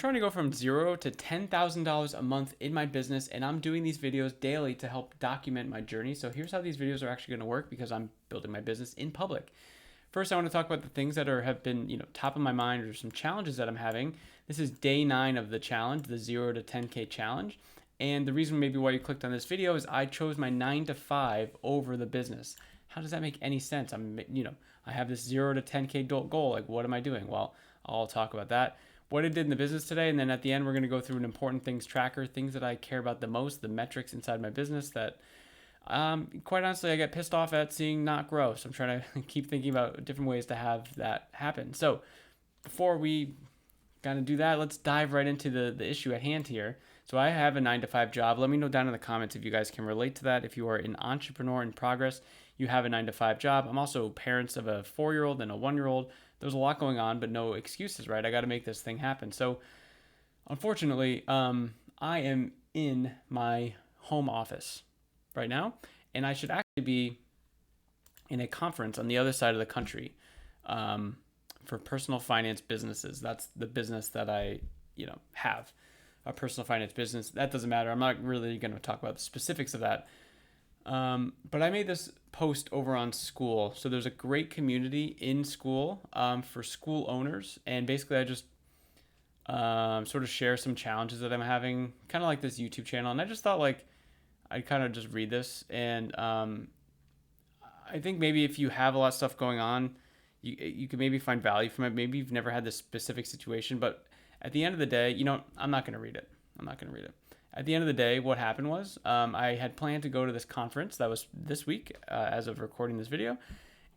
trying to go from zero to $10,000 a month in my business, and I'm doing these videos daily to help document my journey. So here's how these videos are actually going to work because I'm building my business in public. First, I want to talk about the things that have been, top of my mind, or some challenges that I'm having. This is day 9 of the challenge, the 0 to 10K challenge. And the reason maybe why you clicked on this video is I chose my 9 to 5 over the business. How does that make any sense? I have this 0 to 10K goal. Like, what am I doing? Well, I'll talk about that. What I did in the business today, and then at the end, we're going to go through an important things tracker, things that I care about the most, the metrics inside my business that, quite honestly, I get pissed off at seeing not grow. So I'm trying to keep thinking about different ways to have that happen. So before we kind of do that, let's dive right into the issue at hand here. So I have a 9 to 5 job. Let me know down in the comments if you guys can relate to that. If you are an entrepreneur in progress, you have a 9 to 5 job. I'm also parents of a 4-year-old and a 1-year-old. There's a lot going on, but no excuses, right? I got to make this thing happen. So unfortunately, I am in my home office right now, and I should actually be in a conference on the other side of the country, for personal finance businesses. That's the business that I, have, a personal finance business. That doesn't matter. I'm not really going to talk about the specifics of that. But I made this post over on Skool. So there's a great community in Skool, for school owners. And basically I just sort of share some challenges that I'm having, kind of like this YouTube channel. And I just thought like I'd kind of just read this. And I think maybe if you have a lot of stuff going on, you could maybe find value from it. Maybe you've never had this specific situation, but at the end of the day, I'm not going to read it. At the end of the day, what happened was I had planned to go to this conference that was this week, as of recording this video,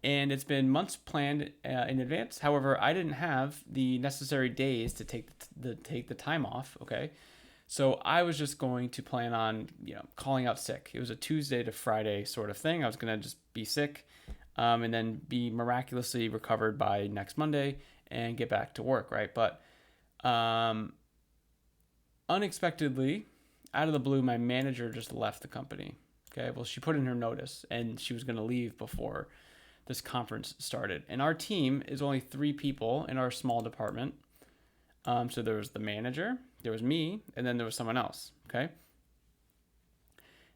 and it's been months planned in advance. However, I didn't have the necessary days to take the time off. Okay, so I was just going to plan on calling out sick. It was a Tuesday to Friday sort of thing. I was gonna just be sick, and then be miraculously recovered by next Monday and get back to work. Right, but unexpectedly, out of the blue, my manager just left the company. Okay, well, she put in her notice and she was going to leave before this conference started. And our team is only 3 people in our small department. So there was the manager, there was me, and then there was someone else. Okay.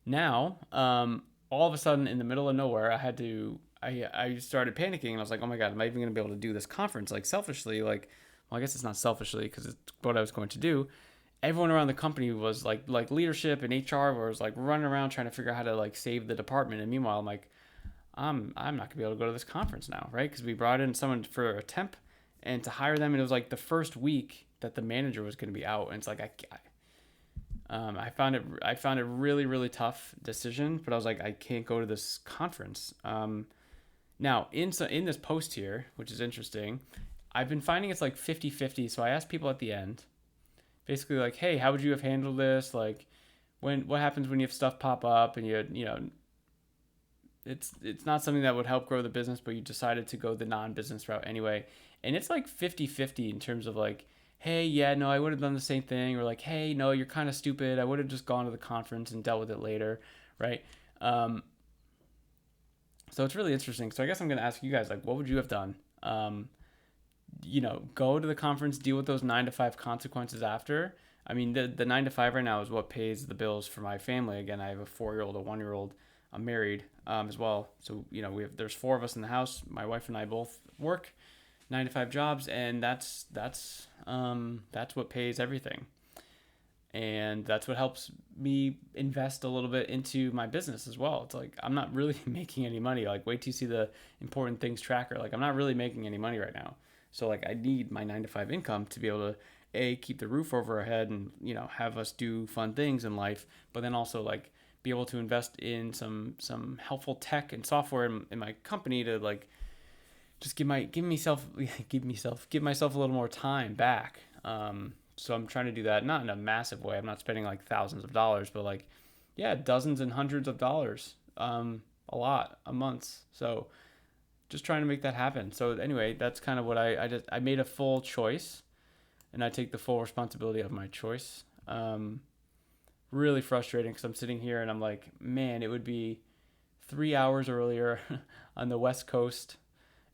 Now, all of a sudden, in the middle of nowhere, I started panicking, and I was like, oh my God, am I even going to be able to do this conference? Like, selfishly, well, I guess it's not selfishly because it's what I was going to do. Everyone around the company was like leadership and HR was like running around trying to figure out how to like save the department. And meanwhile, I'm like, I'm not gonna be able to go to this conference now, right? Because we brought in someone for a temp and to hire them, and it was like the first week that the manager was gonna be out, and it's like I found it really really tough decision, but I was like I can't go to this conference. Now in this post here, which is interesting, I've been finding it's like 50-50. So I asked people at the end, basically like, hey, how would you have handled this? Like, what happens when you have stuff pop up and it's not something that would help grow the business, but you decided to go the non-business route anyway. And it's like 50-50 in terms of like, hey, yeah, no, I would have done the same thing, or like, hey, no, you're kind of stupid. I would have just gone to the conference and dealt with it later, right? So it's really interesting. So I guess I'm gonna ask you guys, like, what would you have done? Go to the conference, deal with those 9 to 5 consequences after. I mean, the 9 to 5 right now is what pays the bills for my family. Again, I have a 4-year-old, a 1-year-old. I'm married, as well. So, there's 4 of us in the house. My wife and I both work 9 to 5 jobs, and that's what pays everything. And that's what helps me invest a little bit into my business as well. It's like, I'm not really making any money. Like, wait till you see the important things tracker. Like, I'm not really making any money right now. So like I need my 9 to 5 income to be able to keep the roof over our head and have us do fun things in life, but then also like be able to invest in some helpful tech and software in my company to like just give myself a little more time back. So I'm trying to do that, not in a massive way. I'm not spending like thousands of dollars, but like dozens and hundreds of dollars, a lot a month. So just trying to make that happen. So anyway, that's kind of what I made a full choice, and I take the full responsibility of my choice. Really frustrating because I'm sitting here and I'm like, man, it would be 3 hours earlier on the West Coast,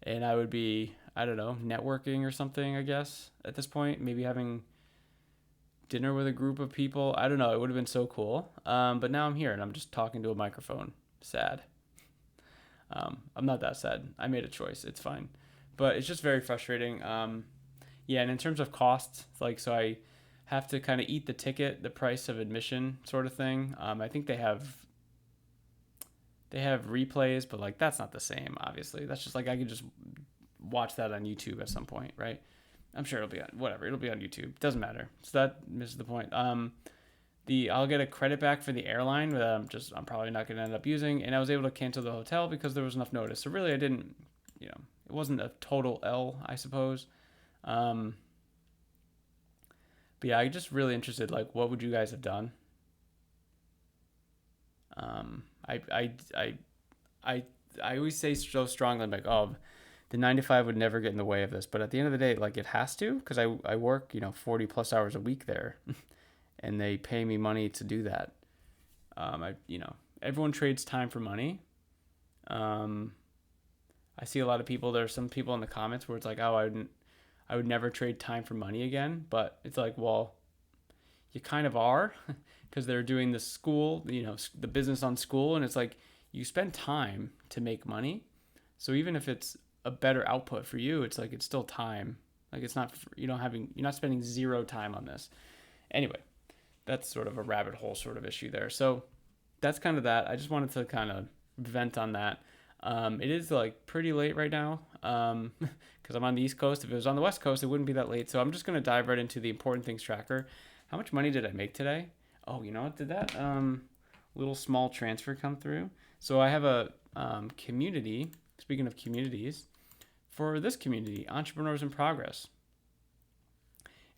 and I would be, I don't know, networking or something, I guess, at this point, maybe having dinner with a group of people. I don't know. It would have been so cool. But now I'm here and I'm just talking to a microphone. Sad. I'm not that sad. I made a choice. It's fine. But it's just very frustrating. Yeah, and in terms of costs, like, so I have to kind of eat the ticket, the price of admission sort of thing. I think they have replays, but like that's not the same, obviously. That's just like I could just watch that on YouTube at some point, right? I'm sure it'll be on whatever. It'll be on YouTube. Doesn't matter. So that misses the point. I'll get a credit back for the airline that I'm probably not going to end up using, and I was able to cancel the hotel because there was enough notice. So really, I didn't, it wasn't a total L, I suppose. But yeah, I'm just really interested. Like, what would you guys have done? I I I I I always say so strongly, I'm like, oh, the 9 to 5 would never get in the way of this. But at the end of the day, like it has to, because I work 40 plus hours a week there, and they pay me money to do that. Everyone trades time for money. I see a lot of people. There are some people in the comments where it's like, oh, I would never trade time for money again. But it's like, well, you kind of are, because they're doing the school, the business on school, and it's like you spend time to make money. So even if it's a better output for you, it's like it's still time. Like it's not you're not spending zero time on this. Anyway, that's sort of a rabbit hole sort of issue there. So that's kind of that. I just wanted to kind of vent on that. It is like pretty late right now because I'm on the East Coast. If it was on the West Coast, it wouldn't be that late. So I'm just going to dive right into the important things tracker. How much money did I make today? Oh, you know what? Did that little small transfer come through? So I have a community, speaking of communities, for this community, Entrepreneurs in Progress.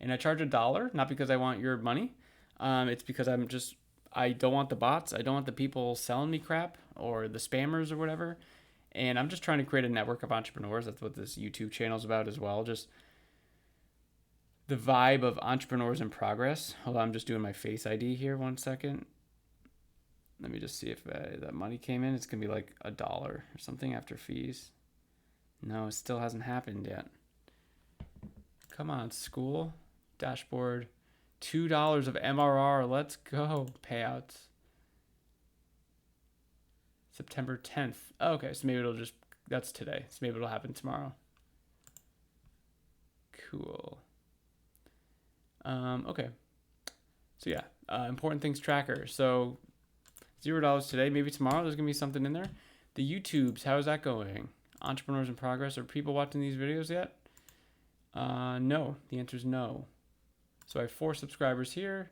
And I charge $1, not because I want your money. It's because I don't want the bots. I don't want the people selling me crap or the spammers or whatever. And I'm just trying to create a network of entrepreneurs. That's what this YouTube channel is about as well. Just the vibe of Entrepreneurs in Progress. Hold on, I'm just doing my Face ID here. 1 second. Let me just see if that money came in. It's going to be like $1 or something after fees. No, it still hasn't happened yet. Come on, school. Dashboard. $2 of MRR. Let's go. Payouts. September 10th. Oh, okay, so maybe that's today. So maybe it'll happen tomorrow. Cool. Okay. So yeah, important things tracker. So $0 today. Maybe tomorrow there's going to be something in there. The YouTubes, how's that going? Entrepreneurs in Progress. Are people watching these videos yet? No. The answer is no. So I have 4 subscribers here.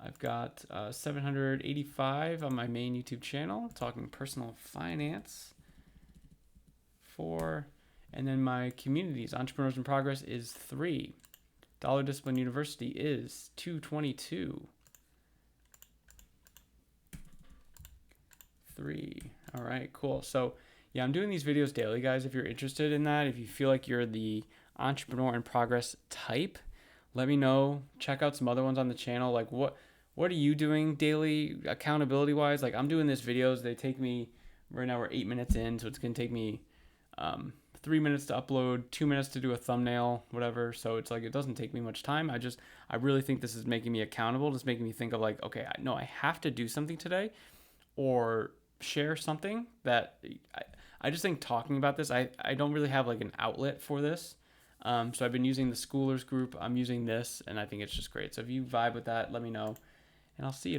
I've got 785 on my main YouTube channel, talking personal finance. 4. And then my communities, Entrepreneurs in Progress, is 3. Dollar Discipline University is 222. 3. All right, cool. So yeah, I'm doing these videos daily, guys. If you're interested in that, if you feel like you're the entrepreneur in progress type, let me know. Check out some other ones on the channel. Like what are you doing daily accountability wise? Like I'm doing these videos. They take me, right now we're 8 minutes in, so it's going to take me 3 minutes to upload, 2 minutes to do a thumbnail, whatever. So it's like, it doesn't take me much time. I really think this is making me accountable. It's making me think of like, okay, I have to do something today or share something that I just think talking about this, I don't really have like an outlet for this. So I've been using the Schoolers group. I'm using this, and I think it's just great. So if you vibe with that, let me know, and I'll see you.